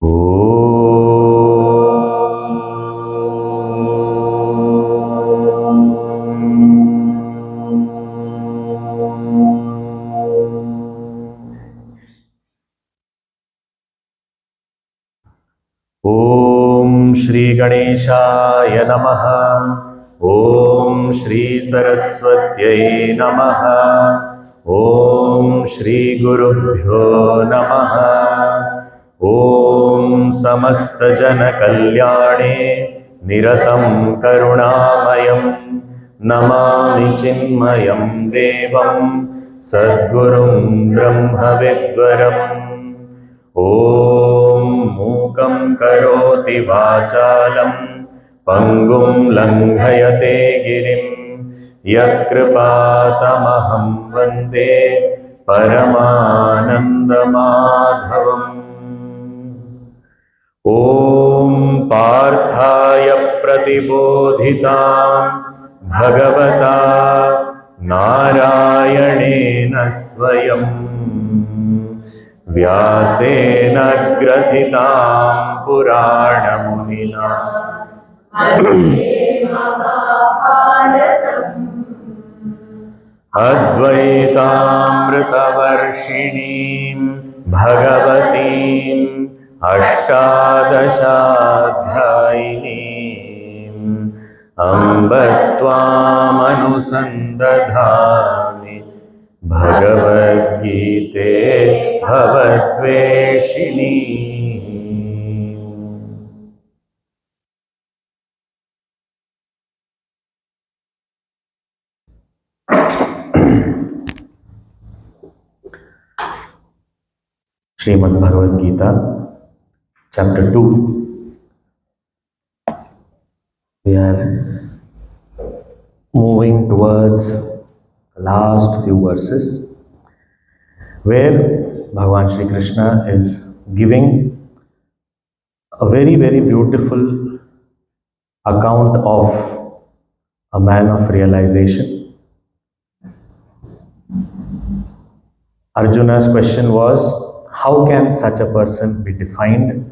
Om Shri Ganeshaya Namaha. Om Shri Saraswatyai Namaha. Om Shri Gurubhyo Namaha. Om Samasta Jana Kalyane Niratam Karunamayam Namami Chinmayam Devam Sadgurum Brahma Vidvaram. Om Mukam Karoti Vachalam Pangum Langhayate Girim Yakrpatamaham Vande Paramananda Madhavam. Om Parthaya Pratibodhitam Bhagavata Narayanena Swayam Vyasena Grathitam Purana Advaitamritavarshinim Bhagavatim Ashtadashaadhyayinim Amba Tvam Anusandadhami Bhagavad Gita Bhavatveshini. Srimad Bhagavad Gita, Chapter 2. We are moving towards the last few verses, where Bhagavan Shri Krishna is giving a very, very beautiful account of a man of realization. Arjuna's question was, how can such a person be defined?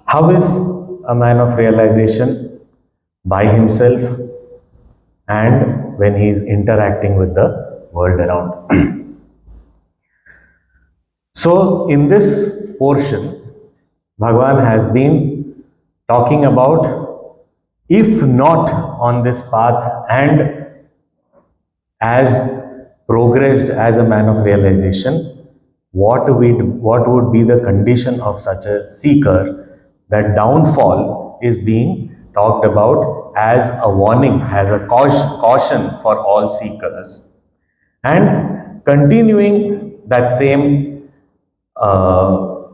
How is a man of realization by himself and when he is interacting with the world around? So, in this portion, Bhagavan has been talking about, if not on this path and as progressed as a man of realization, what would be the condition of such a seeker? That downfall is being talked about as a warning, as a caution for all seekers. And continuing that same part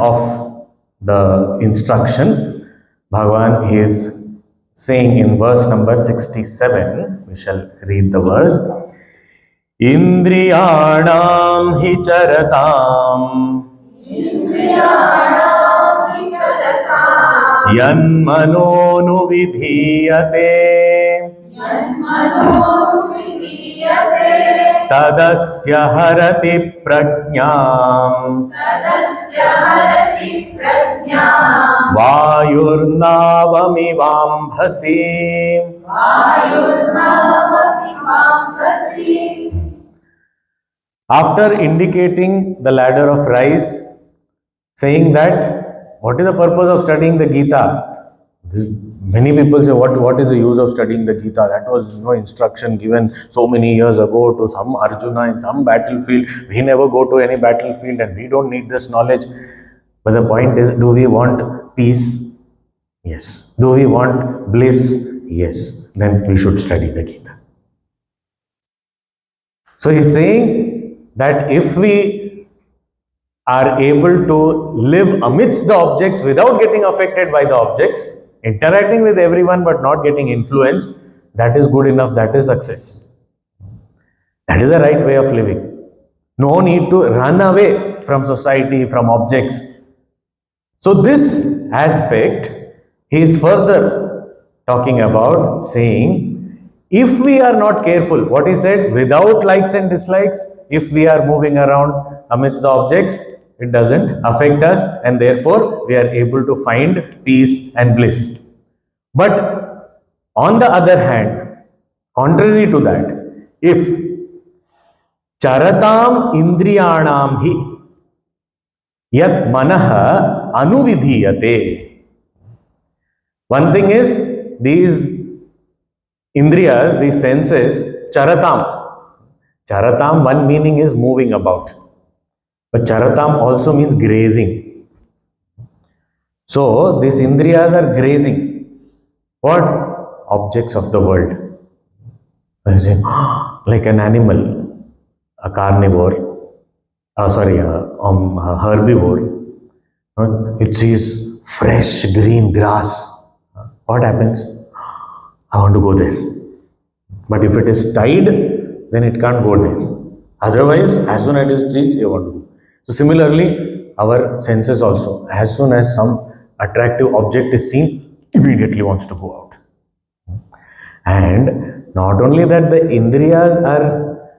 of the instruction, Bhagavan is saying in verse number 67, we shall read the verse. Indriyanam hi charatam yanmano vidhiyate tadasya harati prajñam vayurnavamivambhasi. After indicating the ladder of rise, saying that what is the purpose of studying the Gita? Many people say, what is the use of studying the Gita? That was instruction given so many years ago to some Arjuna in some battlefield. We never go to any battlefield and we don't need this knowledge. But the point is, do we want peace? Yes. Do we want bliss? Yes. Then we should study the Gita. So he's saying that if we are able to live amidst the objects without getting affected by the objects, interacting with everyone but not getting influenced, that is good enough, that is success. That is the right way of living. No need to run away from society, from objects. So this aspect, he is further talking about, saying, if we are not careful, what he said, without likes and dislikes, if we are moving around amidst the objects, it doesn't affect us, and therefore we are able to find peace and bliss. But on the other hand, contrary to that, if charatam indriyanam hi yat manah anuvidhiyate. One thing is, these indriyas, these senses, charatam. Charatam, one meaning is moving about. But charatam also means grazing. So these indriyas are grazing. What? Objects of the world. Like an animal, a carnivore, a herbivore. It sees fresh green grass. What happens? I want to go there. But if it is tied, then it can't go there. Otherwise, as soon as it is reached, you want to go. So similarly, our senses also, as soon as some attractive object is seen, immediately wants to go out. And not only that, the indriyas are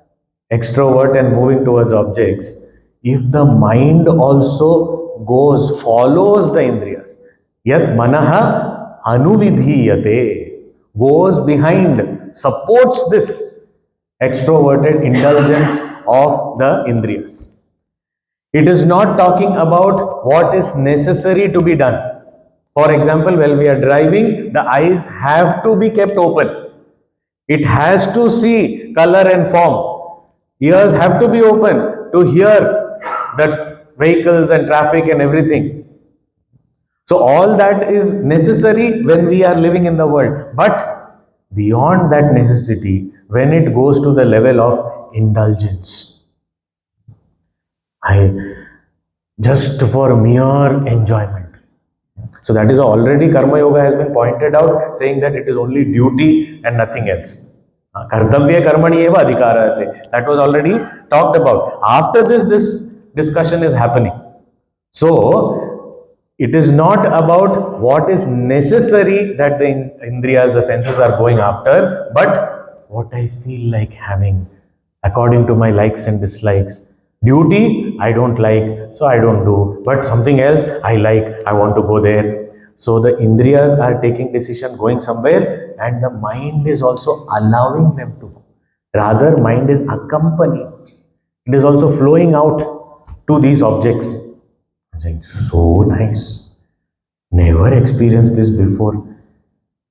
extrovert and moving towards objects, if the mind also follows the indriyas, yat manaha anuvidhiyate, goes behind, supports this extroverted indulgence of the indriyas. It is not talking about what is necessary to be done. For example, while we are driving, the eyes have to be kept open. It has to see color and form. Ears have to be open to hear the vehicles and traffic and everything. So all that is necessary when we are living in the world. But beyond that necessity, when it goes to the level of indulgence, just for mere enjoyment. So that is already Karma Yoga has been pointed out, saying that it is only duty and nothing else. Kartavya karmani eva adhikarate. That was already talked about. After this discussion is happening. So it is not about what is necessary that the indriyas, the senses are going after, but what I feel like having according to my likes and dislikes. Duty, I don't like, so I don't do. But something else, I like, I want to go there. So the indriyas are taking decision, going somewhere, and the mind is also allowing them to go. Rather, mind is accompanying. It is also flowing out to these objects. I think, so nice. Never experienced this before.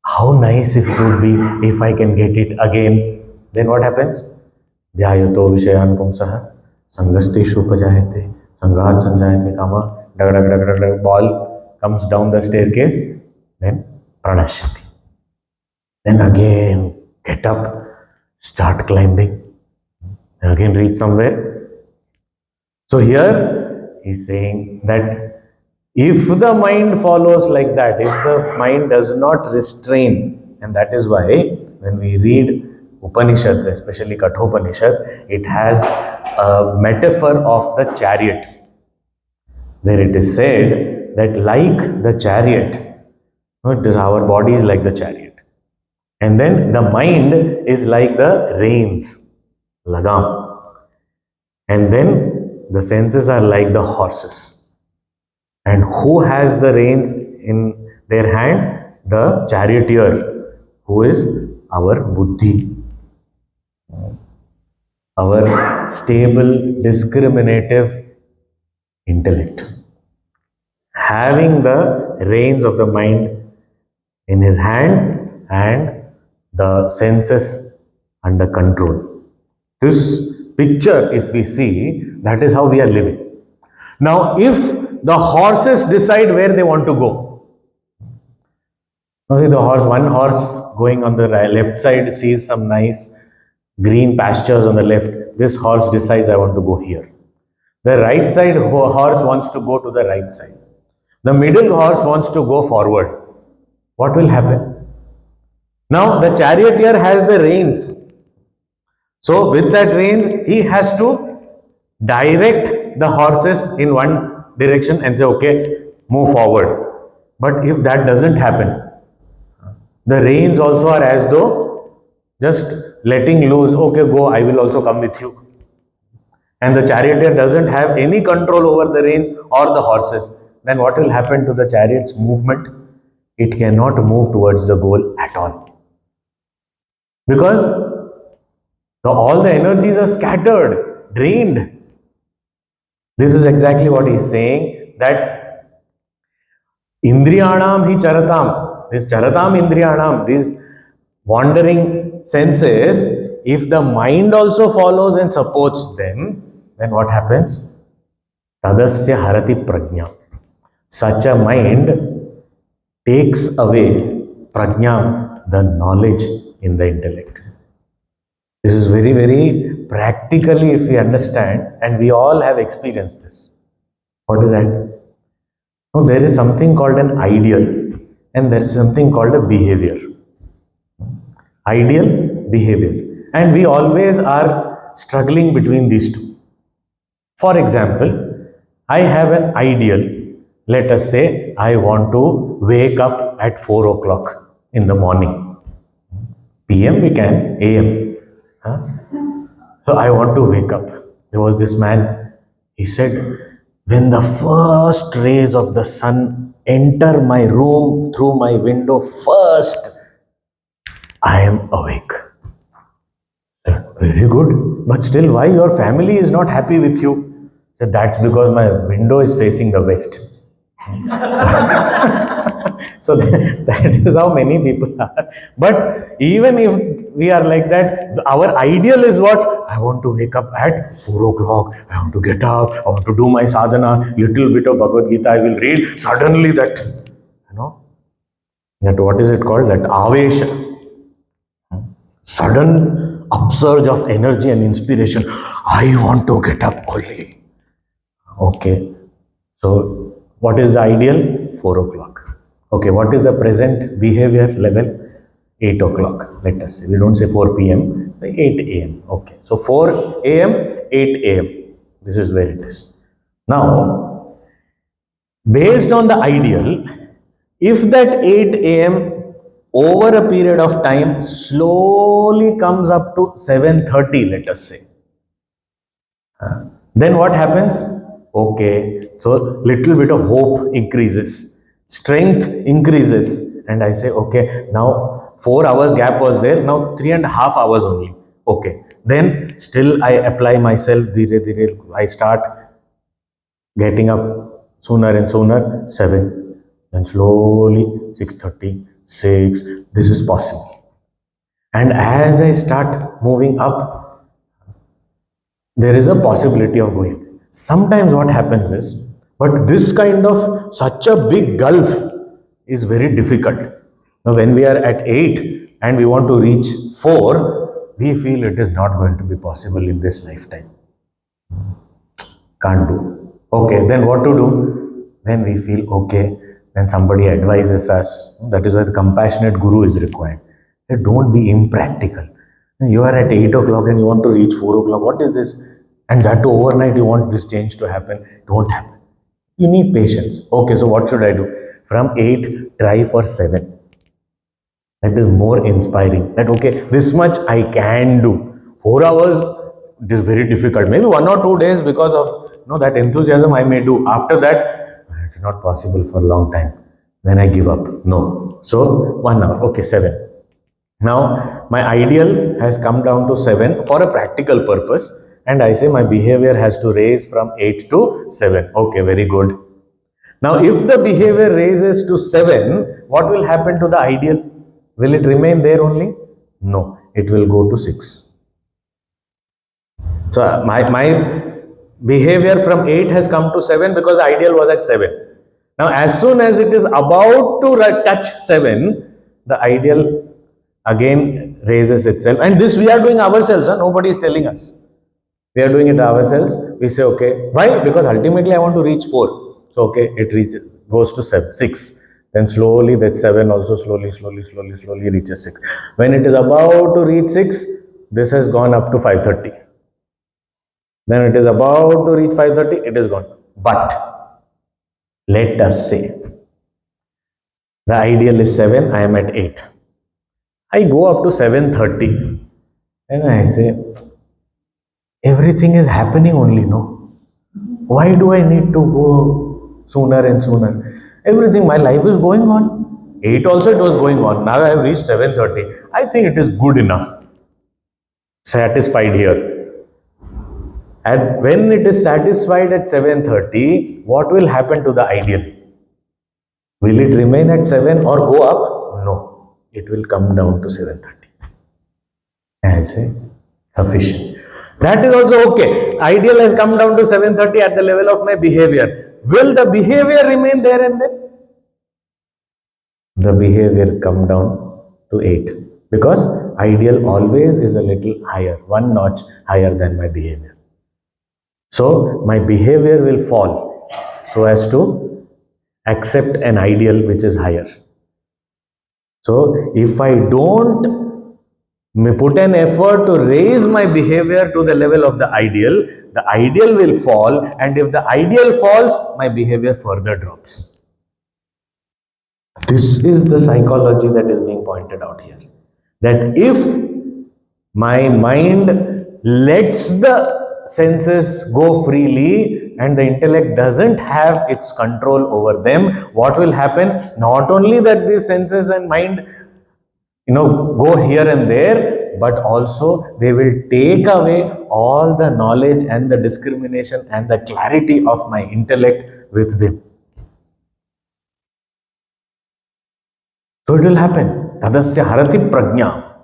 How nice if it would be if I can get it again. Then what happens? Dhyayato vishayan pumsaha sangasteshu upajayate sangat sanjayate kama dag dag dag dag dag, ball comes down the staircase, then pranashyati. Then again get up, start climbing, again reach somewhere. So here he's saying that if the mind follows like that, if the mind does not restrain, and that is why when we read Upanishads, especially Kathopanishad, it has a metaphor of the chariot, where it is said that like the chariot, it is our body is like the chariot, and then the mind is like the reins, lagam, and then the senses are like the horses. And who has the reins in their hand? The charioteer, who is our buddhi, our stable, discriminative intellect. Having the reins of the mind in his hand and the senses under control. This picture, if we see, that is how we are living. Now, if the horses decide where they want to go, one horse going on the left side sees some nice green pastures on the left. This horse decides, I want to go here. The right side horse wants to go to the right side. The middle horse wants to go forward. What will happen? Now the charioteer has the reins. So with that reins, he has to direct the horses in one direction and say, okay, move forward. But if that doesn't happen, the reins also are as though just letting loose, okay, go, I will also come with you. and the charioteer doesn't have any control over the reins or the horses, then what will happen to the chariot's movement? It cannot move towards the goal at all. Because all the energies are scattered, drained. This is exactly what he is saying, that Indriyanam hi charatam, this charatam indriyanam, these wandering senses, if the mind also follows and supports them, then what happens? Tadasya harati prajna. Such a mind takes away prajna, the knowledge in the intellect. This is very, very practically, if we understand, and we all have experienced this. What is that? No, there is something called an ideal, and there is something called a behavior. Ideal, behavior. And we always are struggling between these two. For example, I have an ideal. Let us say I want to wake up at 4 o'clock in the morning. PM we can, AM. Huh? So I want to wake up. There was this man, he said, when the first rays of the sun enter my room through my window, first I am awake. Very good. But still, why your family is not happy with you? So that's because my window is facing the west. So that is how many people are. But even if we are like that, our ideal is what? I want to wake up at 4 o'clock. I want to get up. I want to do my sadhana. Little bit of Bhagavad Gita I will read. Suddenly that, that what is it called? That avesha. Sudden upsurge of energy and inspiration. I want to get up early. Okay. So what is the ideal? 4 o'clock. Okay, what is the present behavior level? 8 o'clock, let us say. We don't say 4 p.m., 8 a.m. Okay, so 4 a.m., 8 a.m. This is where it is. Now, based on the ideal, if that 8 a.m. over a period of time slowly comes up to 7:30, let us say, then what happens? Okay, so little bit of hope increases, strength increases, and I say, okay, now 4 hours gap was there, now 3.5 hours only. Okay, then still I apply myself, I start getting up sooner and sooner, 7, then slowly 6:30, 6, this is possible. And as I start moving up, there is a possibility of going. Sometimes what happens is, but this kind of such a big gulf is very difficult. Now, when we are at 8 and we want to reach 4, we feel it is not going to be possible in this lifetime. Can't do. Okay, then what to do? Then we feel, okay, then somebody advises us. That is why the compassionate guru is required. Say, don't be impractical. You are at 8 o'clock and you want to reach 4 o'clock. What is this? And that overnight you want this change to happen. Don't happen. You need patience. Okay, so what should I do? From 8, try for 7. That is more inspiring. That, okay, this much I can do. 4 hours, it is very difficult. Maybe 1 or 2 days because of that enthusiasm I may do. After that, it's not possible for a long time. Then I give up. No. So 1 hour. Okay, 7. Now, my ideal has come down to 7 for a practical purpose, and I say my behavior has to raise from 8 to 7. Okay, very good. Now, if the behavior raises to 7, what will happen to the ideal? Will it remain there only? No, it will go to 6. So, my behavior from 8 has come to 7 because the ideal was at 7. Now, as soon as it is about to touch 7, the ideal again raises itself, and this we are doing ourselves. Nobody is telling us. We are doing it ourselves. We say, okay, why? Because ultimately I want to reach 4. So okay, it goes to 7, 6. Then slowly that 7 also slowly reaches 6. When it is about to reach 6, this has gone up to 5:30. Then it is about to reach 5:30, it is gone. But let us say the ideal is 7, I am at 8. I go up to 7:30 and I say, Everything is happening only, no? Why do I need to go sooner and sooner? Everything, my life is going on. 8 also it was going on. Now I have reached 7:30. I think it is good enough. Satisfied here. And when it is satisfied at 7:30, what will happen to the ideal? Will it remain at 7 or go up? No. It will come down to 7:30. I say sufficient. That is also okay. Ideal has come down to 7:30 at the level of my behavior. Will the behavior remain there and then? The behavior come down to 8 because ideal always is a little higher, one notch higher than my behavior. So my behavior will fall so as to accept an ideal which is higher. So if I don't put an effort to raise my behavior to the level of the ideal will fall, and if the ideal falls, my behavior further drops. This is the psychology that is being pointed out here. That if my mind lets the senses go freely and the intellect doesn't have its control over them, what will happen? Not only that these senses and mind go here and there, but also they will take away all the knowledge and the discrimination and the clarity of my intellect with them. So it will happen. Tadasya harati prajna.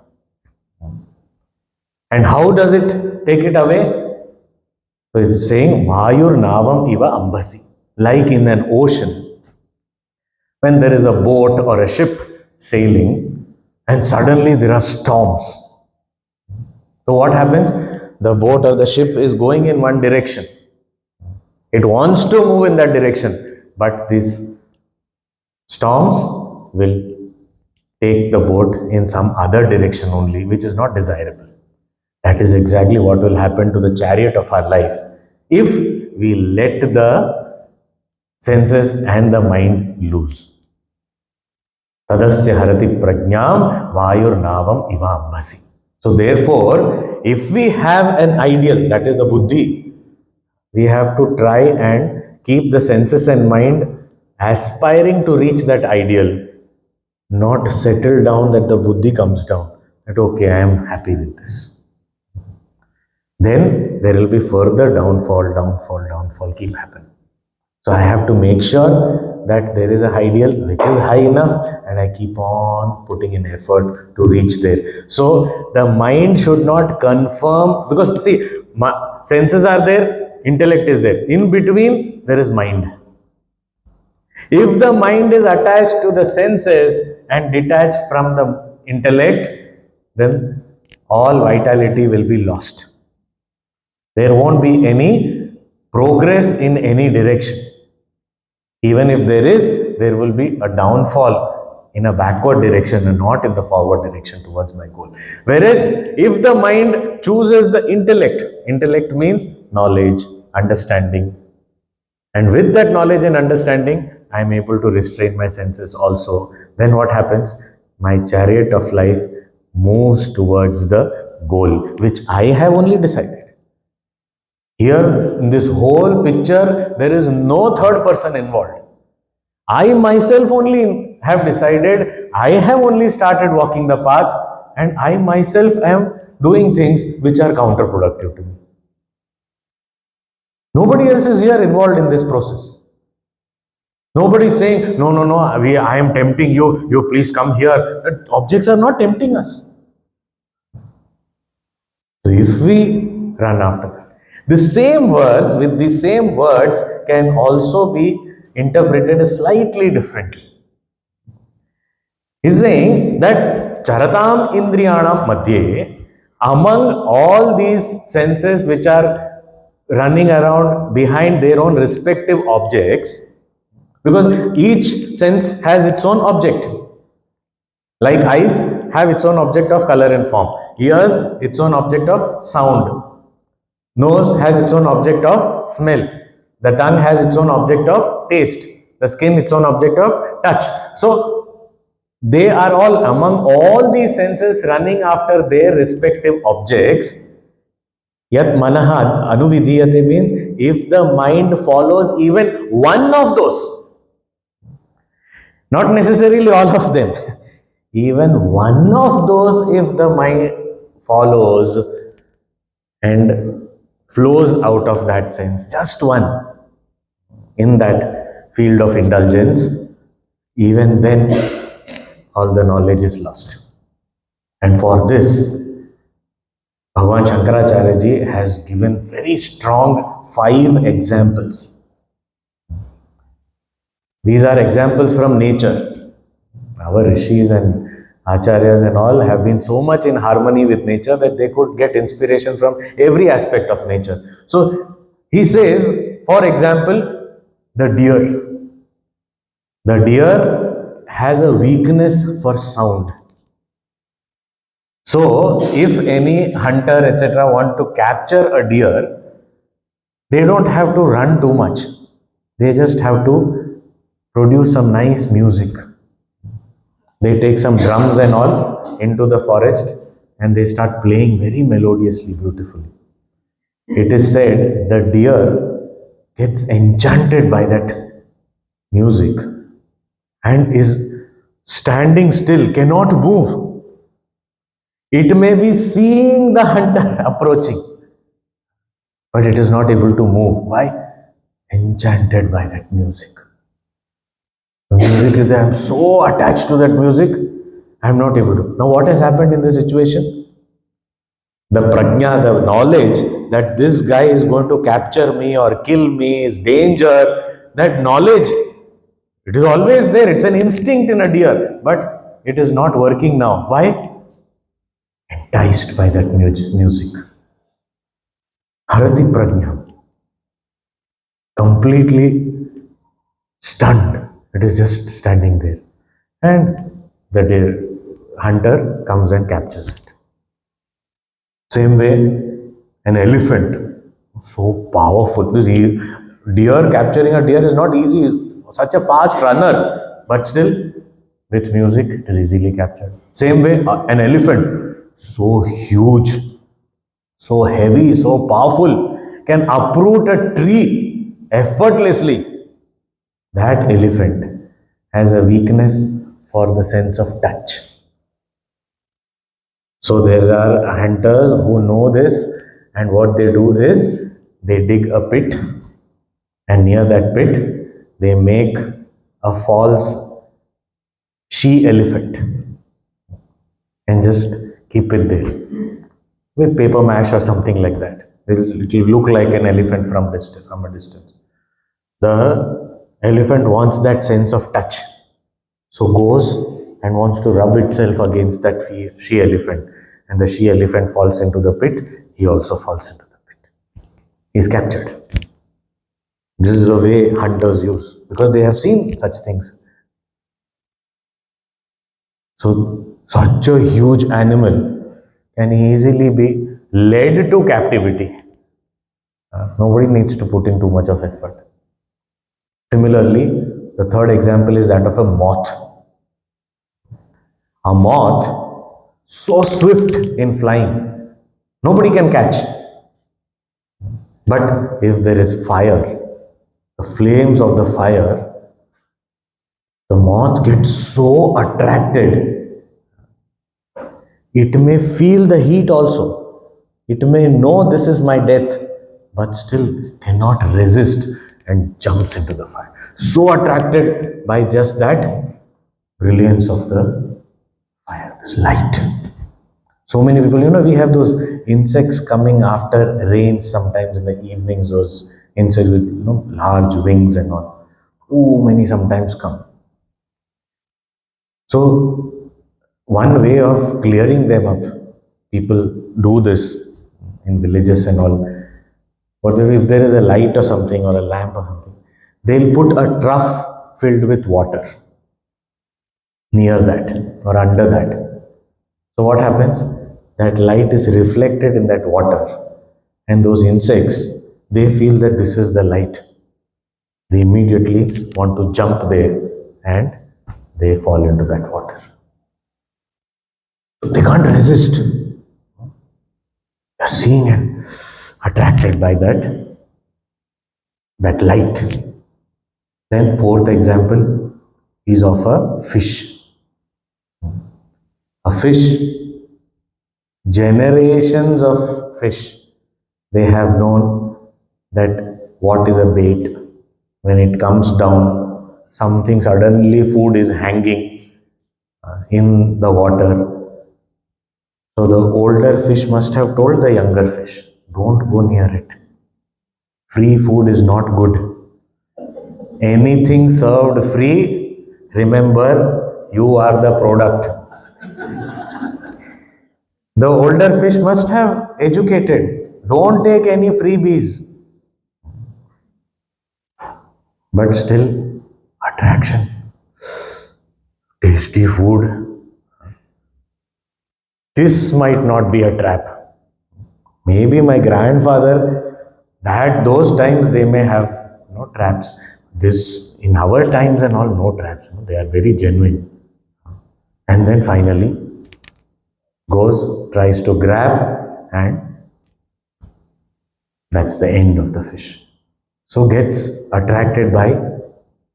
And how does it take it away? So it's saying Vayur Navam Iva Ambasi. Like in an ocean, when there is a boat or a ship sailing and suddenly there are storms. So what happens? The boat or the ship is going in one direction. It wants to move in that direction, but these storms will take the boat in some other direction only, which is not desirable. That is exactly what will happen to the chariot of our life if we let the senses and the mind loose. Tadasya harati prajnam vayur navam iva ambasi. So therefore, if we have an ideal, that is the buddhi, we have to try and keep the senses and mind aspiring to reach that ideal, not settle down that the buddhi comes down, that okay, I am happy with this. Then there will be further downfall keep happening. So I have to make sure that there is a ideal which is high enough and I keep on putting in effort to reach there. So the mind should not confirm, because see, senses are there, intellect is there. In between, there is mind. If the mind is attached to the senses and detached from the intellect, then all vitality will be lost. There won't be any progress in any direction. Even if there is, there will be a downfall in a backward direction and not in the forward direction towards my goal. Whereas if the mind chooses the intellect means knowledge, understanding, and with that knowledge and understanding, I am able to restrain my senses also. Then what happens? My chariot of life moves towards the goal, which I have only decided. Here, in this whole picture, there is no third person involved. I myself only have decided, I have only started walking the path, and I myself am doing things which are counterproductive to me. Nobody else is here involved in this process. Nobody is saying, no, I am tempting you, you please come here. Objects are not tempting us. So if we run after that, the same verse with the same words can also be interpreted slightly differently. He's saying that charatam indriyanam madhye, among all these senses which are running around behind their own respective objects, because each sense has its own object. Like eyes have its own object of color and form, ears its own object of sound, nose has its own object of smell, the tongue has its own object of taste, the skin its own object of touch. So they are all, among all these senses running after their respective objects, Yat manaha anuvidhiyate means if the mind follows even one of those, not necessarily all of them, even one of those, if the mind follows and flows out of that sense, just one in that field of indulgence, even then all the knowledge is lost. And for this, Bhagavan Shankaracharya ji has given very strong 5 examples. These are examples from nature. Our rishis and acharyas and all have been so much in harmony with nature that they could get inspiration from every aspect of nature. So he says, for example, the deer. The deer has a weakness for sound. So if any hunter, etc., want to capture a deer, they don't have to run too much. They just have to produce some nice music. They take some drums and all into the forest and they start playing very melodiously, beautifully. It is said the deer gets enchanted by that music and is standing still, cannot move. It may be seeing the hunter approaching, but it is not able to move. Why? Enchanted by that music. The music is there. I'm so attached to that music, I'm not able to. Now, what has happened in this situation? The prajna, the knowledge that this guy is going to capture me or kill me is danger, that knowledge, it is always there. It's an instinct in a deer, but it is not working now. Why? Enticed by that music. Harati prajna. Completely stunned. It is just standing there. And the deer hunter comes and captures it. Same way, an elephant, so powerful. This deer, capturing a deer is not easy. It's such a fast runner, but still, with music, it is easily captured. Same way, an elephant, so huge, so heavy, so powerful, can uproot a tree effortlessly. That elephant has a weakness for the sense of touch. So there are hunters who know this, and what they do is they dig a pit, and near that pit they make a false she elephant and just keep it there with paper mash or something like that. It will look like an elephant from a distance. The elephant wants that sense of touch, so goes and wants to rub itself against that she elephant, and the she elephant falls into the pit. He also falls into the pit. He is captured. This is the way hunters use, because they have seen such things. So such a huge animal can easily be led to captivity. Nobody needs to put in too much of effort. Similarly, the third example is that of a moth. A moth, so swift in flying, nobody can catch. But if there is fire, the flames of the fire, the moth gets so attracted. It may feel the heat also. It may know this is my death, but still cannot resist and jumps into the fire. So attracted by just that brilliance of the fire, this light. So many people, we have those insects coming after rains sometimes in the evenings, those insects with large wings and all. Oh, many sometimes come. So one way of clearing them up, people do this in villages and all. But if there is a light or something or a lamp or something, they'll put a trough filled with water near that or under that. So what happens? That light is reflected in that water, and those insects, they feel that this is the light. They immediately want to jump there and they fall into that water. So they can't resist. They're seeing it. attracted by that light. Then fourth example is of a fish. A fish, generations of fish, they have known that what is a bait. When it comes down, something suddenly food is hanging in the water. So the older fish must have told the younger fish, don't go near it. Free food is not good. Anything served free, remember, you are the product. The older fish must have educated. Don't take any freebies. But still, attraction. Tasty food. This might not be a trap. Maybe my grandfather, that those times they may have no traps. This in our times and all, no traps. They are very genuine. And then finally goes, tries to grab, and that's the end of the fish. So gets attracted by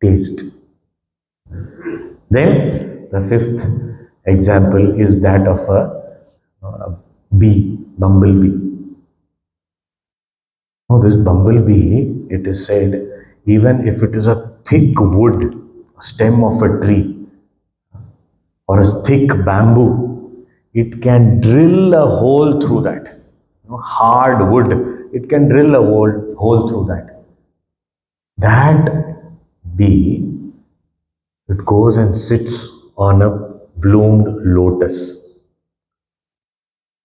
taste. Then the fifth example is that of a bee, bumblebee. Now this bumblebee, it is said, even if it is a thick wood, a stem of a tree, or a thick bamboo, it can drill a hole through that. Hard wood, it can drill a hole through that. That bee, it goes and sits on a bloomed lotus.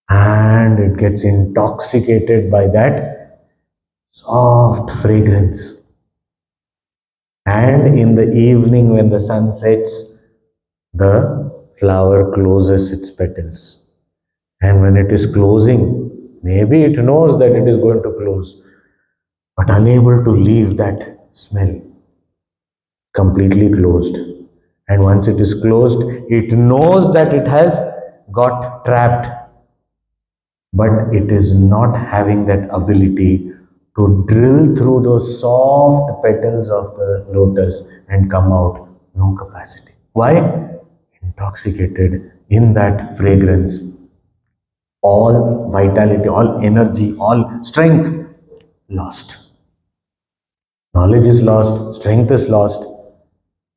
And it gets intoxicated by that soft fragrance. And in the evening when the sun sets, the flower closes its petals. And when it is closing, maybe it knows that it is going to close, but unable to leave that smell. Completely closed. And once it is closed, it knows that it has got trapped, but it is not having that ability to drill through those soft petals of the lotus and come out. No capacity. Why? Intoxicated in that fragrance. All vitality, all energy, all strength lost. Knowledge is lost, strength is lost.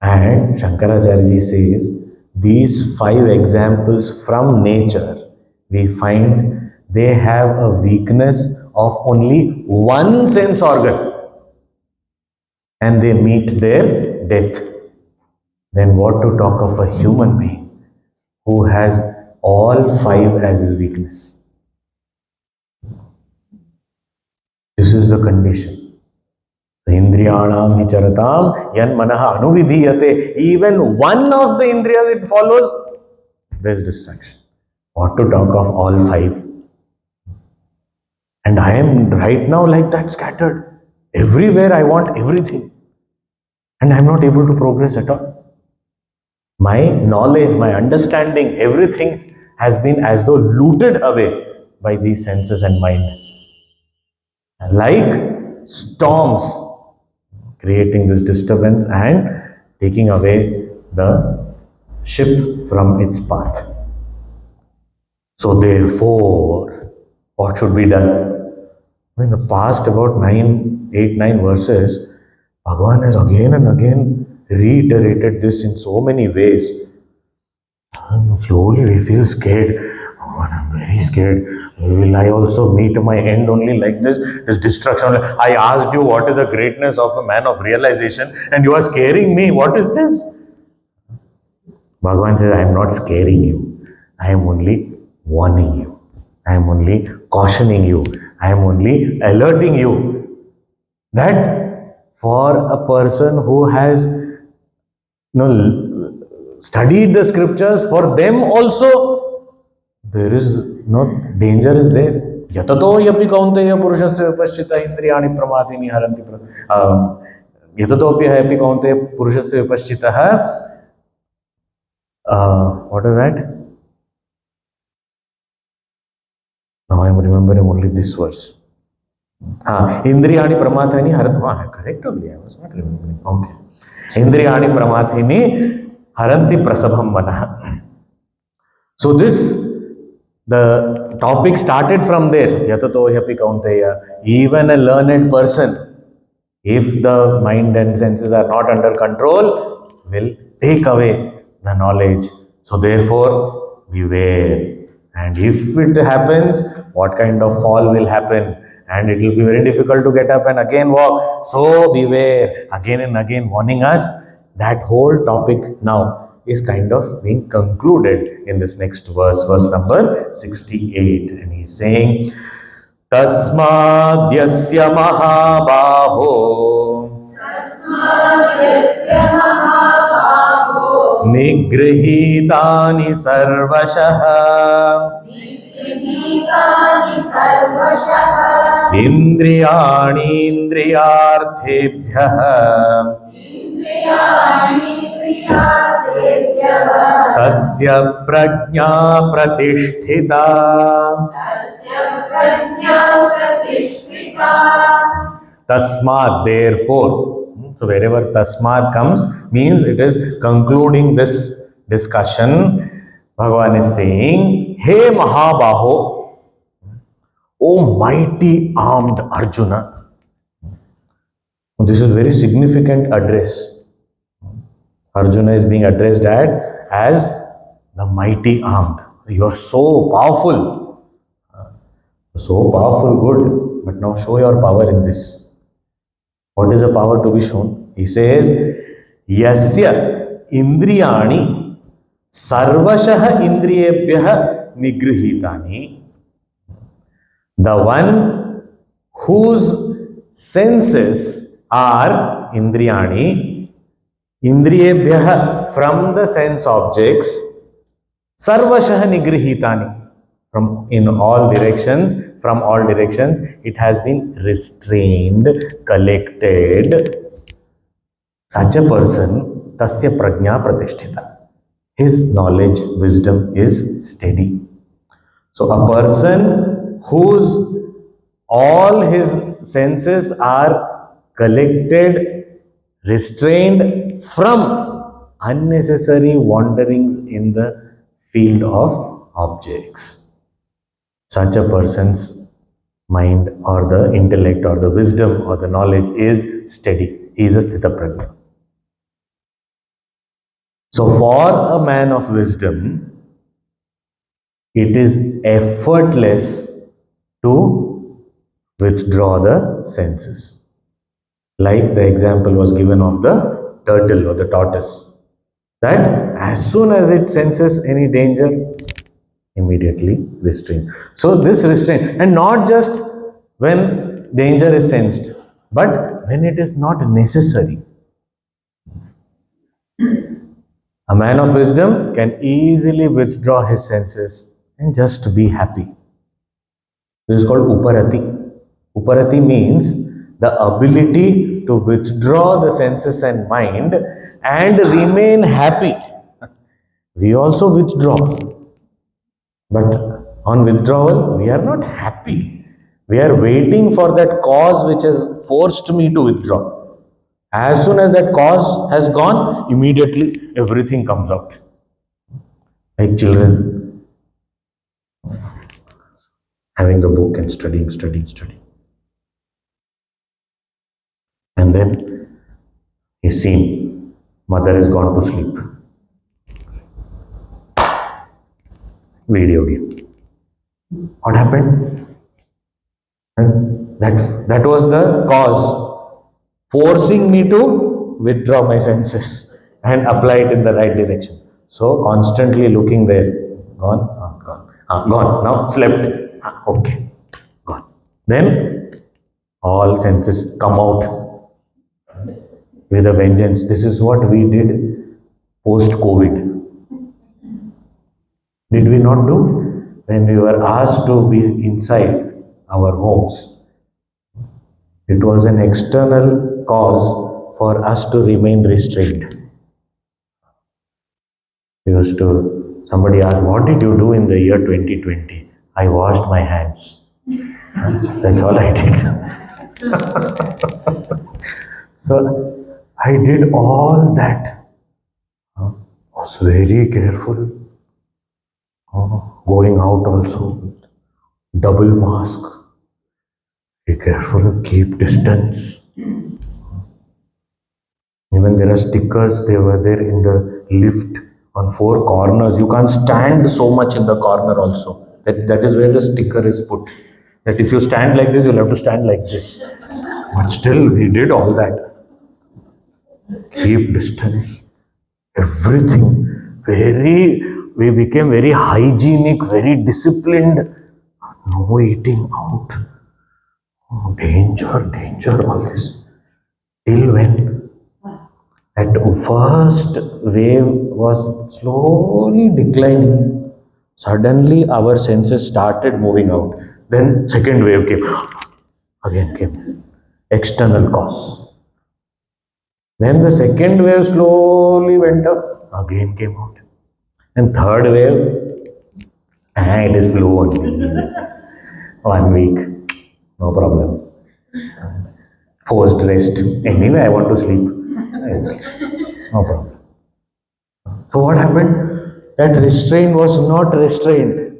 And Shankaracharya says, these five examples from nature, we find they have a weakness of only one sense organ and they meet their death. Then what to talk of a human being who has all five as his weakness? This is the condition. Indriyanam hi charatam yan manaha anuvidhiyate. Even one of the indriyas it follows, there is distraction. What to talk of all five? And I am right now like that, scattered. Everywhere I want everything. And I am not able to progress at all. My knowledge, my understanding, everything has been as though looted away by these senses and mind. Like storms, creating this disturbance and taking away the ship from its path. So therefore, what should be done? In the past about 9 verses, Bhagavan has again and again reiterated this in so many ways. And slowly we feel scared. Oh, I'm very scared. Will I also meet my end only like this? This destruction. I asked you what is the greatness of a man of realization and you are scaring me. What is this? Bhagavan says, I am not scaring you. I am only warning you. I am only cautioning you. I am only alerting you that for a person who has studied the scriptures, for them also there is no danger is there. Yatato yapi kaunteya purushasya vipashchita indriyani pramatini haranti yatato yapi kaunteya purushasya vipashchitaha what is that? Now I am remembering only this verse. Indriyani pramathini correct only, I was not remembering. Okay. Indriyani pramathini haranti prasabham manah. So the topic started from there. Yatato hyapi kaunteya. Even a learned person, if the mind and senses are not under control, will take away the knowledge. So therefore, beware. And if it happens, what kind of fall will happen? And it will be very difficult to get up and again walk. So beware. Again and again warning us. That whole topic now is kind of being concluded in this next verse number 68. And he's saying, तस्माद्यस्य महाबाहो निगृहीतानि सर्वशः इन्द्रियाणीन्द्रियार्थेभ्यः तस्य प्रज्ञा प्रतिष्ठिता. Tasmat, therefore. So wherever tasmat comes, means it is concluding this discussion. Bhagavan is saying, Hey Mahabaho, O mighty armed Arjuna. This is very significant address. Arjuna is being addressed as the mighty armed. You are so powerful. So powerful, good. But now show your power in this. What is the power to be shown? He says, Yasya indriyani sarvashah indriyebhyah nigrihitani. The one whose senses are indriyani, indriyebhyah, from the sense objects, sarvashah nigrihitani. From all directions, it has been restrained, collected. Such a person, tasya prajna pratishtita. His knowledge, wisdom is steady. So a person whose all his senses are collected, restrained from unnecessary wanderings in the field of objects. Such a person's mind or the intellect or the wisdom or the knowledge is steady. He is a sthita prajna. So for a man of wisdom, it is effortless to withdraw the senses. Like the example was given of the turtle or the tortoise. That as soon as it senses any danger, immediately restrain. So this restraint, and not just when danger is sensed, but when it is not necessary. A man of wisdom can easily withdraw his senses and just be happy. This is called uparati. Uparati means the ability to withdraw the senses and mind and remain happy. We also withdraw. But on withdrawal, we are not happy. We are waiting for that cause which has forced me to withdraw. As soon as that cause has gone, immediately everything comes out. Like children having the book and studying. And then he's seen mother has gone to sleep. Video game. What happened? And that was the cause forcing me to withdraw my senses and apply it in the right direction. So constantly looking there. Gone. Now slept. Okay. Gone. Then all senses come out with a vengeance. This is what we did post-COVID. Did we not do? When we were asked to be inside our homes, it was an external cause for us to remain restrained. Somebody asked, what did you do in the year 2020? I washed my hands. That's all I did. So I did all that. Was very careful. Going out also, double mask. Be careful, keep distance. Even there are stickers, they were there in the lift on four corners. You can't stand so much in the corner also. That is where the sticker is put. That if you stand like this, you'll have to stand like this. But still, we did all that. Keep distance. Everything. We became very hygienic, very disciplined. No eating out. Oh, danger, danger, all this. Till when? At first wave was slowly declining. Suddenly our senses started moving out. Then second wave came. Again came. External cause. Then the second wave slowly went up. Again came out. And third wave, it is flu only. 1 week. No problem. Forced rest. Anyway, I want to sleep. I'll sleep. No problem. So what happened? That restraint was not restraint.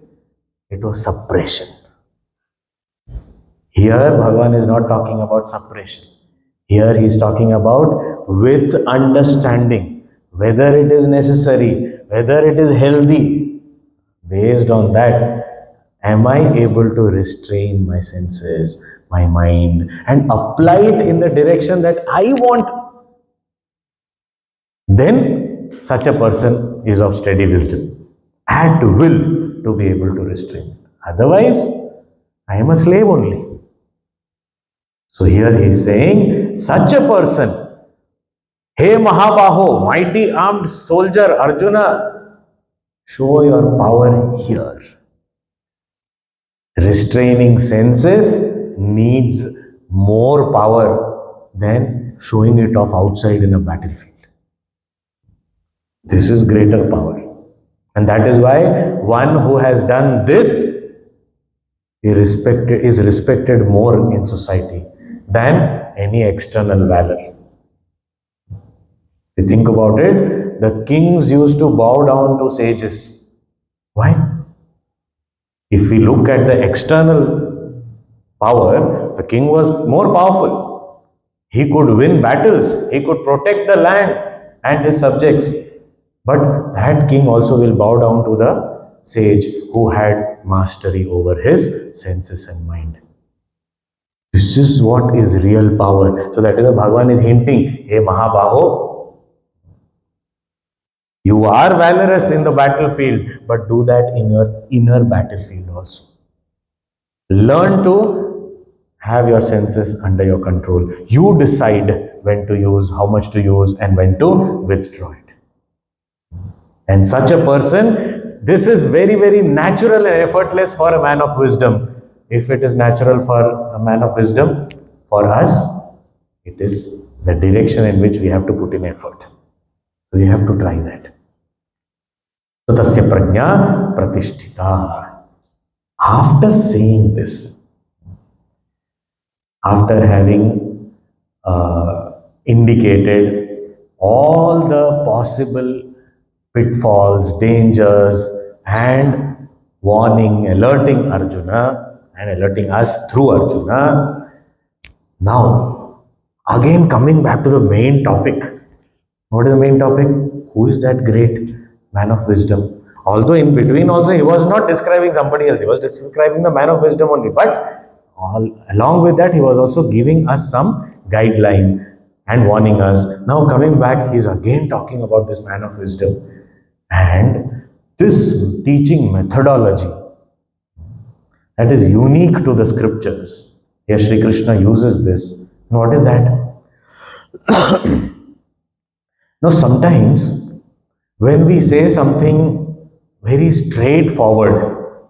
It was suppression. Here, Bhagavan is not talking about suppression. Here he is talking about with understanding, whether it is necessary, whether it is healthy. Based on that, am I able to restrain my senses, my mind, and apply it in the direction that I want? Then such a person is of steady wisdom and will to be able to restrain. Otherwise, I am a slave only. So here he is saying, such a person, hey Mahabaho, mighty armed soldier Arjuna, show your power here. Restraining senses needs more power than showing it off outside in a battlefield. This is greater power. And that is why one who has done this is respected more in society than any external valor. If you think about it, the kings used to bow down to sages. Why? If we look at the external power, the king was more powerful. He could win battles, he could protect the land and his subjects. But that king also will bow down to the sage who had mastery over his senses and mind. This is what is real power. So that is what Bhagavan is hinting. Hey Mahabaho, you are valorous in the battlefield, but do that in your inner battlefield also. Learn to have your senses under your control. You decide when to use, how much to use, and when to withdraw it. And such a person, this is very, very natural and effortless for a man of wisdom. If it is natural for a man of wisdom, for us, it is the direction in which we have to put in effort. We have to try that. So, tasya prajna pratishtita. After saying this, after having indicated all the possible pitfalls, dangers, and warning, alerting Arjuna and alerting us through Arjuna. Now, again coming back to the main topic. What is the main topic? Who is that great man of wisdom? Although in between also he was not describing somebody else, he was describing the man of wisdom only. But along with that, he was also giving us some guideline and warning us. Now coming back, he is again talking about this man of wisdom. And this teaching methodology that is unique to the scriptures. Here Sri Krishna uses this. And what is that? Now sometimes when we say something very straightforward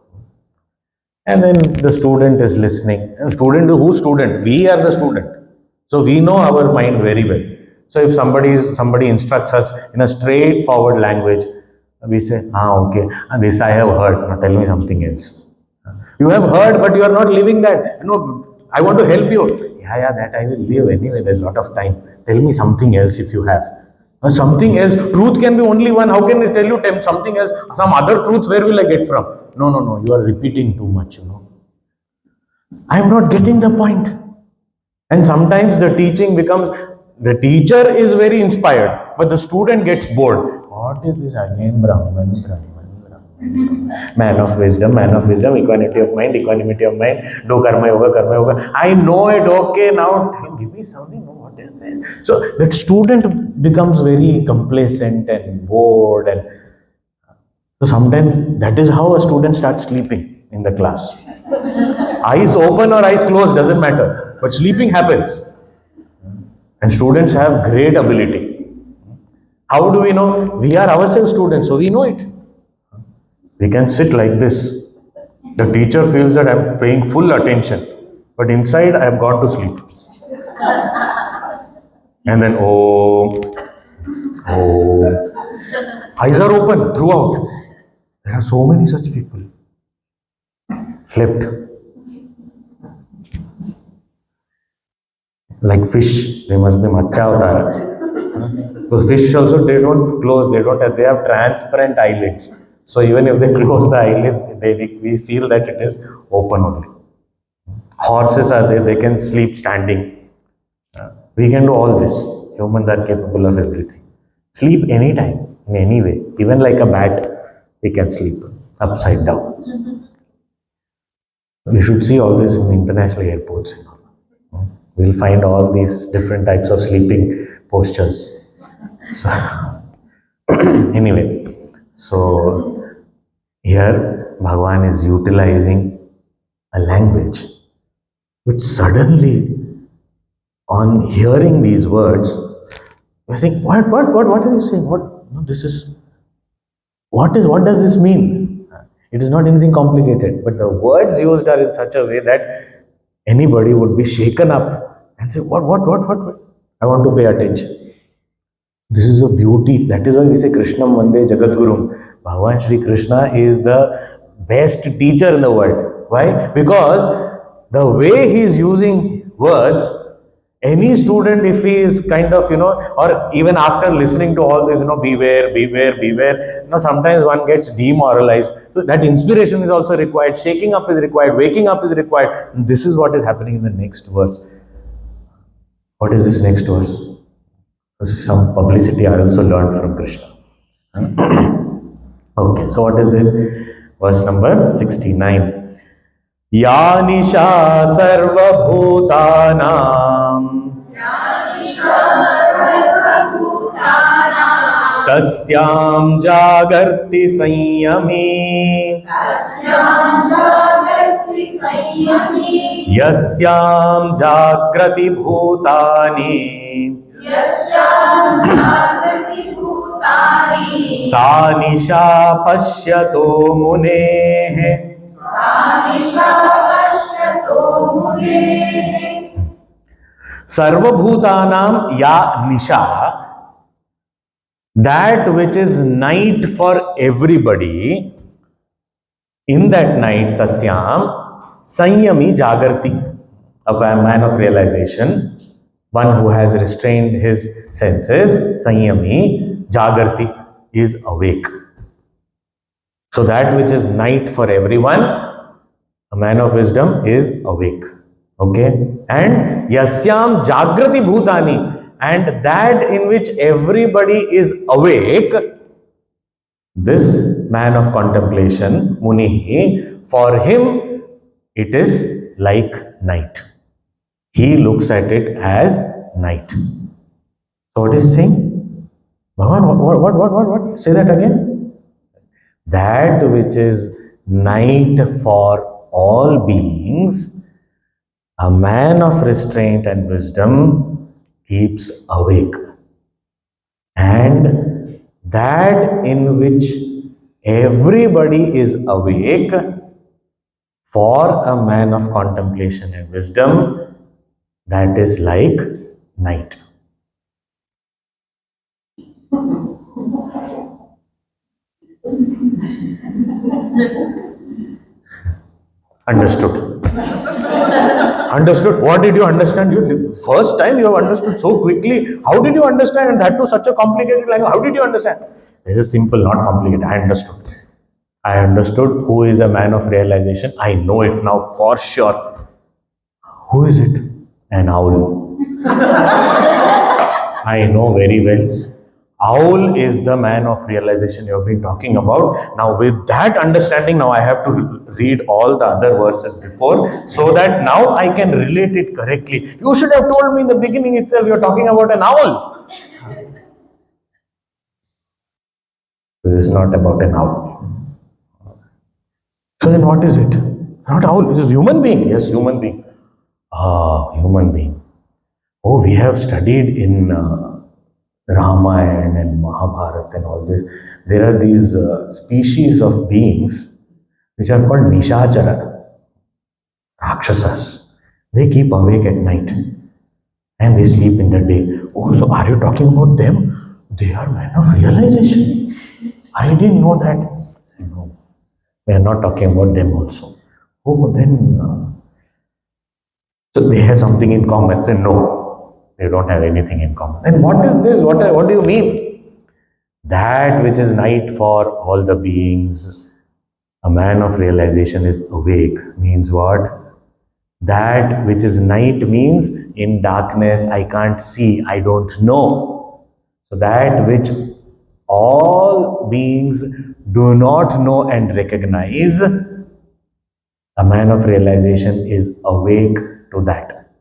and then the student is listening. And student, who student? We are the student. So we know our mind very well. So if somebody instructs us in a straightforward language, we say, okay, and this I have heard. Now tell me something else. You have heard, but you are not living that. I want to help you. Yeah, that I will leave anyway. There's a lot of time. Tell me something else if you have. Something else. Truth can be only one. How can I tell you something else? Some other truth, where will I get from? No. You are repeating too much, I am not getting the point. And sometimes the teaching becomes, the teacher is very inspired, but the student gets bored. What is this again? Brahman. Man of wisdom, equanimity of mind, do karma yoga. I know it, okay, now give me something, what is this? So that student becomes very complacent and bored, and so sometimes that is how a student starts sleeping in the class. Eyes open or eyes closed doesn't matter, but sleeping happens. And students have great ability. How do we know? We are ourselves students, so we know it. We can sit like this. The teacher feels that I am paying full attention, but inside I have gone to sleep. And then, eyes are open throughout. There are so many such people. Slept. Like fish, they must be Matsya Avtara. So fish also, they don't close, they have transparent eyelids. So even if they close the eyelids, we feel that it is open only. Horses are there, they can sleep standing. We can do all this. Humans are capable of everything. Sleep anytime, in any way. Even like a bat, we can sleep upside down. We should see all this in international airports. We'll find all these different types of sleeping postures. So, anyway, so here Bhagavan is utilizing a language which suddenly, on hearing these words, we're saying, what are you saying? What does this mean? It is not anything complicated, but the words used are in such a way that anybody would be shaken up and say, what? I want to pay attention. This is the beauty. That is why we say Krishnam Vande Jagadgurum. Bhagavan Shri Krishna is the best teacher in the world. Why? Because the way he is using words, any student, if he is kind of, or even after listening to all this, beware, sometimes one gets demoralized. So that inspiration is also required. Shaking up is required. Waking up is required. And this is what is happening in the next verse. What is this next verse? Some publicity I also learned from Krishna. Okay, so what is this? Verse number 69. Ya nisha sarva bhutanam tasyam jagarti sanyami yasyam jagrati bhutani सा निशा पश्यतो मुनेः सर्वभूतानां या निशा, that which is night for everybody, in that night tasyam sanyami jagarti, a man of realization, one who has restrained his senses, sanyami jagarti, is awake. So that which is night for everyone, a man of wisdom is awake. Okay? And yasyam jagrati bhutani, and that in which everybody is awake, this man of contemplation, Muni, for him it is like night. He looks at it as night. So what is he saying? Bhagavan, what? Say that again. That which is night for all beings, a man of restraint and wisdom keeps awake. And that in which everybody is awake, for a man of contemplation and wisdom, that is like night. Understood. Understood? What did you understand? You first time you have understood so quickly. How did you understand? And that too such a complicated language. How did you understand? This is simple, not complicated. I understood. I understood who is a man of realization. I know it now for sure. Who is it? An owl. I know very well. Owl is the man of realization you have been talking about. Now, with that understanding, now I have to read all the other verses before so that now I can relate it correctly. You should have told me in the beginning itself you're talking about an owl. This is not about an owl. So then what is it? Not owl, it is human being. Yes, human being. Human being. Oh, we have studied in Ramayana and Mahabharata and all this. There are these species of beings which are called Nishachara, Rakshasas. They keep awake at night and they sleep in the day. Oh, so are you talking about them? They are men of realization. I didn't know that. No, we are not talking about them also. Oh, then, so they have something in common. Then no, they don't have anything in common. Then what is this? What do you mean? That which is night for all the beings, a man of realization is awake, means what? That which is night means in darkness I can't see, I don't know. So that which all beings do not know and recognize, a man of realization is awake to that.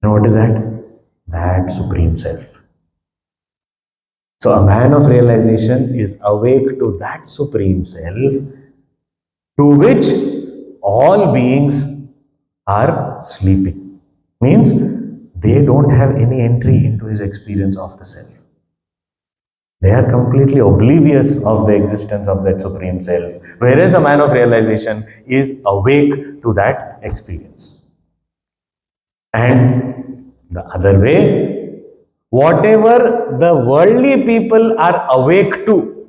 And what is that? That Supreme Self. So a man of realization is awake to that Supreme Self to which all beings are sleeping. Means they don't have any entry into his experience of the Self. They are completely oblivious of the existence of that Supreme Self. Whereas a man of realization is awake to that experience. And the other way, whatever the worldly people are awake to,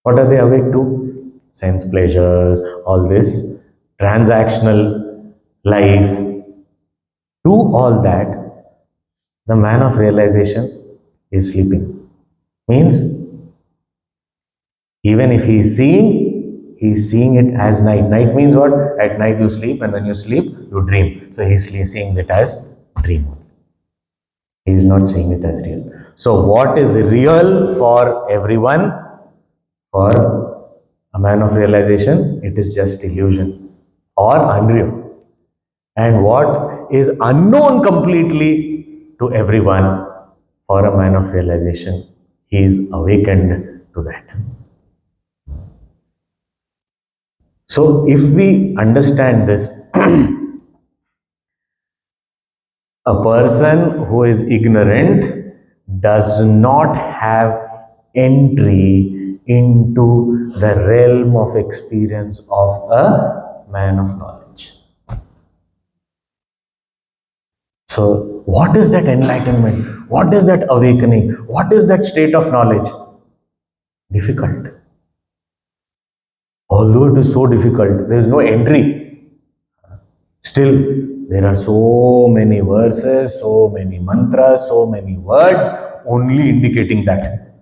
what are they awake to? Sense pleasures, all this transactional life. To all that, the man of realization is sleeping. Means, even if he is seeing it as night. Night means what? At night you sleep, and when you sleep, you dream. So he is seeing it as dream. He is not seeing it as real. So what is real for everyone? For a man of realization, it is just illusion or unreal. And what is unknown completely to everyone, for a man of realization, he is awakened to that. So if we understand this, a person who is ignorant does not have entry into the realm of experience of a man of knowledge. So what is that enlightenment? What is that awakening? What is that state of knowledge? Difficult. Although it is so difficult, there is no entry. Still, there are so many verses, so many mantras, so many words only indicating that.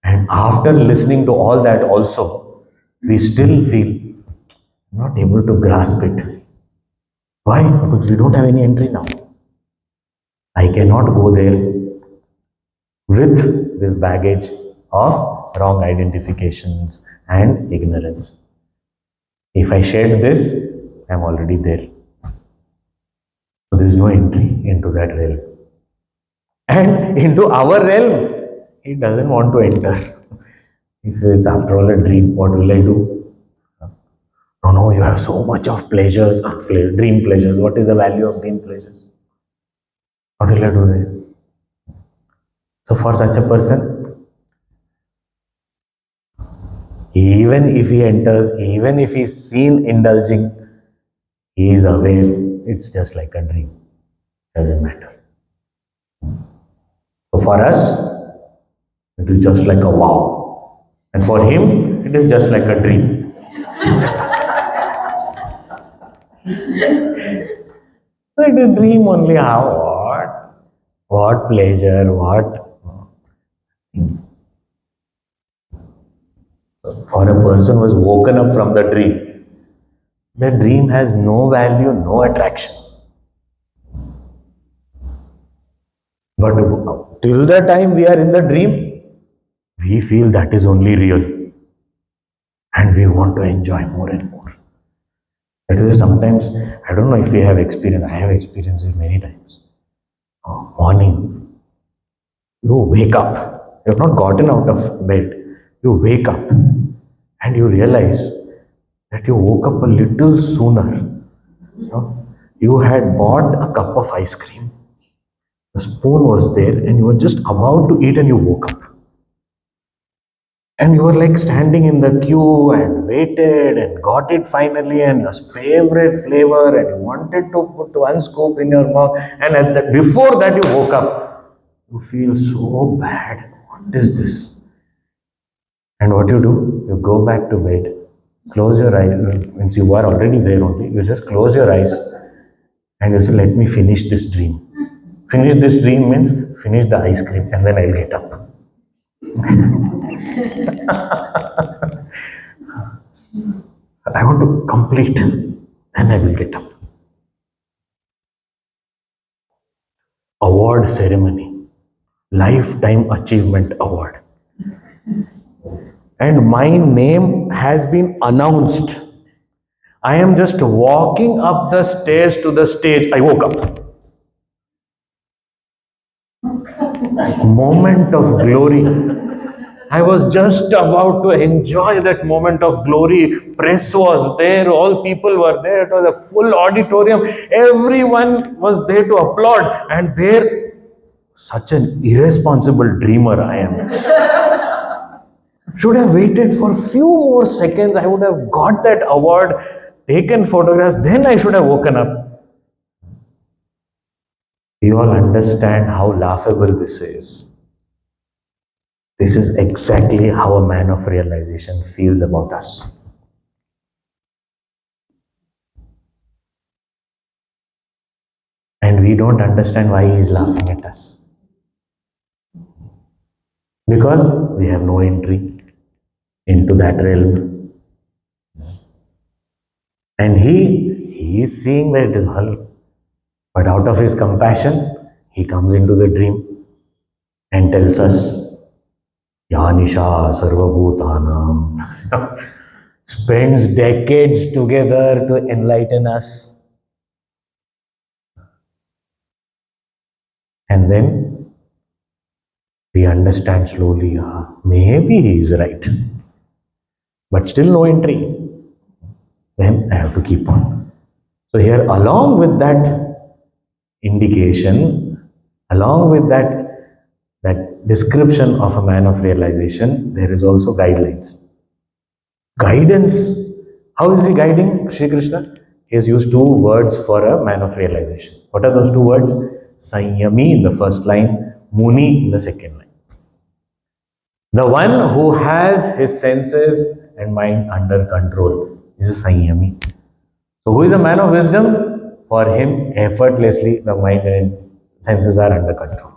And after listening to all that also, we still feel not able to grasp it. Why? Because we don't have any entry now. I cannot go there with this baggage of wrong identifications and ignorance. If I shed this, I am already there. So there is no entry into that realm. And into our realm, he doesn't want to enter. He says, after all a dream, what will I do? No, you have so much of pleasures, dream pleasures. What is the value of dream pleasures? What will I do there? So for such a person, even if he enters, even if he is seen indulging, he is aware it's just like a dream. Doesn't matter. So for us, it is just like a wow. And for him, it is just like a dream. But a dream only, how, what? What pleasure, what? For a person who is woken up from the dream has no value, no attraction. But till the time we are in the dream, we feel that is only real. And we want to enjoy more and more. That is sometimes, I don't know if you have experienced, I have experienced it many times. Morning, you wake up, you have not gotten out of bed, you wake up and you realize that you woke up a little sooner. You had bought a cup of ice cream, the spoon was there, and you were just about to eat and you woke up. And you were like standing in the queue and waited and got it finally, and your favorite flavor, and you wanted to put one scoop in your mouth, and before that you woke up. You feel so bad. What is this? And what you do? You go back to bed, close your eyes. Since you were already there only, you just close your eyes and you say, let me finish this dream. Finish this dream means finish the ice cream and then I'll get up. I want to complete, then I will get up. Award ceremony, Lifetime Achievement Award. And my name has been announced. I am just walking up the stairs to the stage. I woke up. Moment of glory. I was just about to enjoy that moment of glory. Press was there, all people were there. It was a full auditorium. Everyone was there to applaud. And there, such an irresponsible dreamer I am. Should have waited for a few more seconds. I would have got that award, taken photographs, then I should have woken up. You all understand how laughable this is. This is exactly how a man of realization feels about us. And we don't understand why he is laughing at us. Because we have no entry into that realm. And he is seeing that it is all. But out of his compassion, he comes into the dream and tells us, Yanisha Sarvabhutanam. Spends decades together to enlighten us. And then we understand slowly, maybe he is right. But still no entry. Then I have to keep on. So here, along with that indication, along with that description of a man of realization, there is also guidelines. Guidance. How is he guiding Sri Krishna? He has used two words for a man of realization. What are those two words? Sanyami in the first line, Muni in the second line. The one who has his senses and mind under control is a Sanyami. So who is a man of wisdom? For him, effortlessly the mind and senses are under control.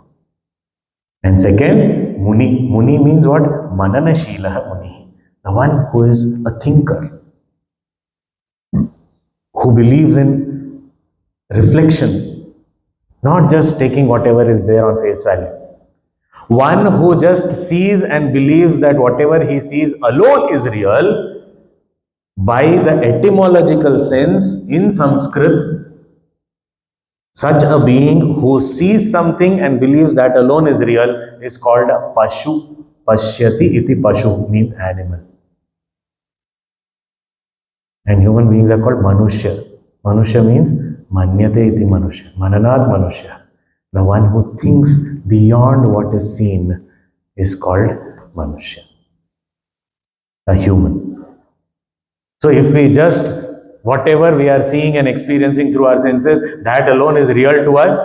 And second, Muni. Muni means what? Mananashilaha Muni. The one who is a thinker, who believes in reflection, not just taking whatever is there on face value. One who just sees and believes that whatever he sees alone is real. By the etymological sense, in Sanskrit, such a being who sees something and believes that alone is real is called a Pashu. Pashyati iti Pashu means animal. And human beings are called Manushya. Manushya means Manyate iti Manushya. Mananat Manushya. The one who thinks beyond what is seen is called Manushya. A human. So if we just, whatever we are seeing and experiencing through our senses, that alone is real to us,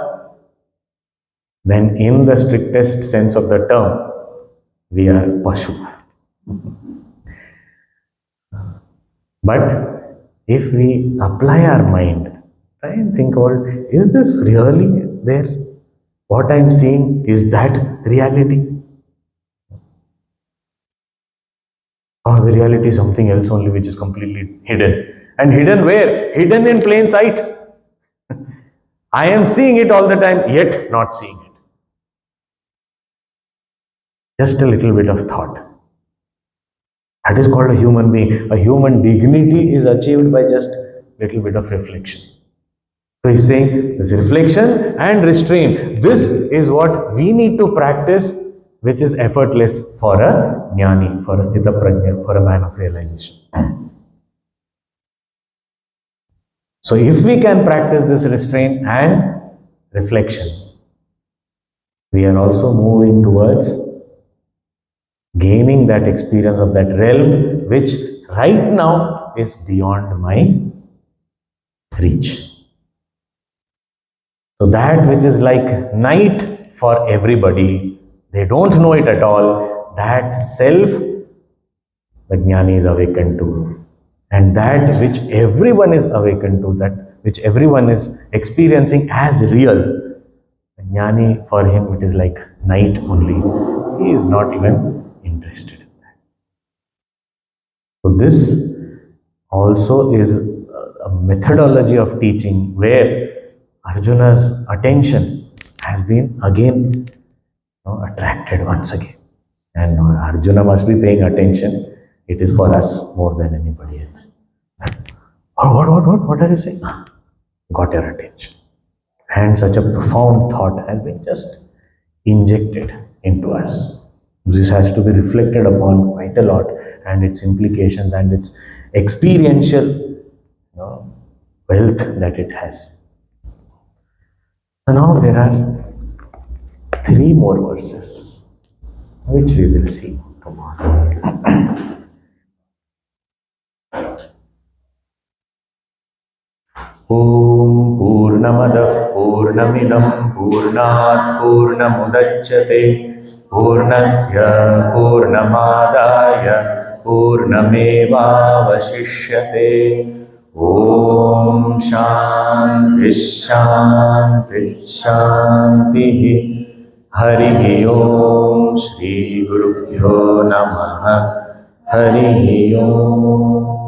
then in the strictest sense of the term, we are Pashu. But if we apply our mind, try and think about, is this really there? What I am seeing, is that reality? Or the reality is something else only which is completely hidden. And hidden where? Hidden in plain sight. I am seeing it all the time, yet not seeing it. Just a little bit of thought. That is called a human being. A human dignity is achieved by just little bit of reflection. So he's saying this reflection and restraint. This is what we need to practice, which is effortless for a jnani, for a sthita prajna, for a man of realization. So if we can practice this restraint and reflection, we are also moving towards gaining that experience of that realm, which right now is beyond my reach. So that which is like night for everybody, they don't know it at all, that self, the jnani is awakened to. And that which everyone is awakened to, that which everyone is experiencing as real, the jnani, for him, it is like night only. He is not even interested in that. So this also is a methodology of teaching where Arjuna's attention has been again attracted once again. And Arjuna must be paying attention. It is for us more than anybody else. What are you saying? Got your attention. And such a profound thought has been just injected into us. This has to be reflected upon quite a lot, and its implications and its experiential wealth that it has. And now there are 3 more verses which we will see tomorrow. Om Purnamadah Purnamidam Purnat Purnamudachyate Purnasya Purnamadaya Purnameva Vashishyate. Om Shanti Shanti Shanti. Hari Om Shri Gurubhyo Namaha. Hari Om.